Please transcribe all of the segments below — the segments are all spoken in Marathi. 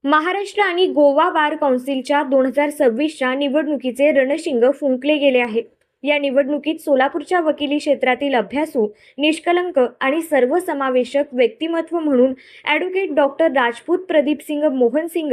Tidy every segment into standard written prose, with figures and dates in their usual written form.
महाराष्ट्र आणि गोवा बार कौन्सिलच्या 2026च्या निवडणुकीचे रणशिंग फुंकले गेले आहे। या निवडणुकीत सोलापूरच्या वकिली क्षेत्रातील अभ्यासू, निष्कलंक आणि सर्वसमावेशक व्यक्तिमत्व म्हणून ॲडव्होकेट डॉक्टर राजपूत प्रदीपसिंग मोहनसिंग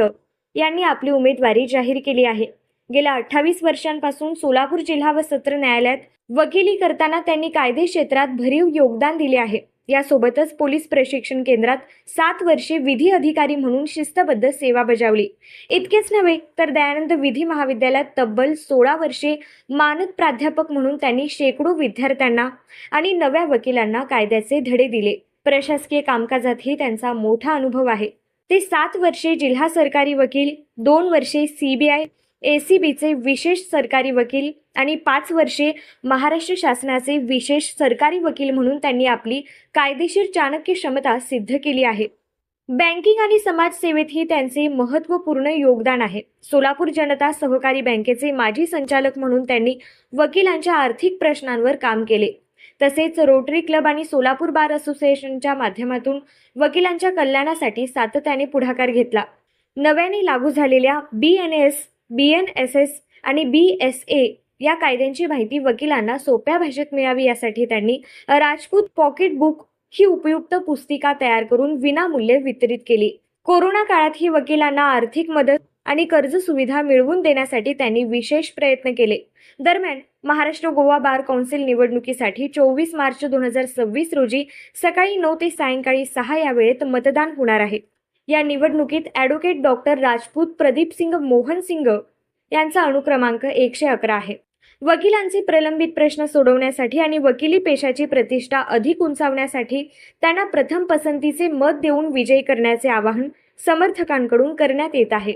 यांनी आपली उमेदवारी जाहीर केली आहे। गेल्या 28 वर्षांपासून सोलापूर जिल्हा व सत्र न्यायालयात वकिली करताना त्यांनी कायदे क्षेत्रात भरीव योगदान दिले आहे। यासोबतच पोलीस प्रशिक्षण केंद्रात 7 वर्षे विधी अधिकारी म्हणून शिस्तबद्ध सेवा बजावली। इतकेच नव्हे तर दयानंद विधी महाविद्यालयात तब्बल 16 वर्षे मानद प्राध्यापक म्हणून त्यांनी शेकडो विद्यार्थ्यांना आणि नव्या वकिलांना कायद्याचे धडे दिले। प्रशासकीय कामकाजातही त्यांचा मोठा अनुभव आहे। ते 7 वर्षे जिल्हा सरकारी वकील, 2 वर्षे CBI ACBचे विशेष सरकारी वकील आणि 5 वर्षे महाराष्ट्र शासनाचे विशेष सरकारी वकील म्हणून त्यांनी आपली कायदेशीर चाणक्य क्षमता सिद्ध केली आहे। बँकिंग आणि समाजसेवेतही त्यांचे महत्त्वपूर्ण योगदान आहे। सोलापूर जनता सहकारी बँकेचे माजी संचालक म्हणून त्यांनी वकिलांच्या आर्थिक प्रश्नांवर काम केले। तसेच रोटरी क्लब आणि सोलापूर बार असोसिएशनच्या माध्यमातून वकिलांच्या कल्याणासाठी सातत्याने पुढाकार घेतला। नव्याने लागू झालेल्या BNS, BNSS आणि BSA या कायद्यांची माहिती वकिलांना सोप्या भाषेत मिळावी यासाठी त्यांनी राजपूत पॉकेट बुक ही उपयुक्त पुस्तिका तयार करून विनामूल्य वितरित केली। कोरोना काळात ही वकिलांना आर्थिक मदत आणि कर्ज सुविधा मिळवून देण्यासाठी त्यांनी विशेष प्रयत्न केले। दरम्यान महाराष्ट्र गोवा बार कौन्सिल निवडणुकीसाठी 24 मार्च 2026 रोजी सकाळी 9 ते सायंकाळी 6 या वेळेत मतदान होणार आहे। या निवडणुकीत ॲडव्होकेट डॉक्टर राजपूत प्रदीपसिंग मोहनसिंग यांचा अनुक्रमांक 111 आहे। वकिलांचे प्रलंबित प्रश्न सोडवण्यासाठी आणि वकिली पेशाची प्रतिष्ठा अधिक उंचावण्यासाठी त्यांना प्रथम पसंतीचे मत देऊन विजयी करण्याचे आवाहन समर्थकांकडून करण्यात येत आहे।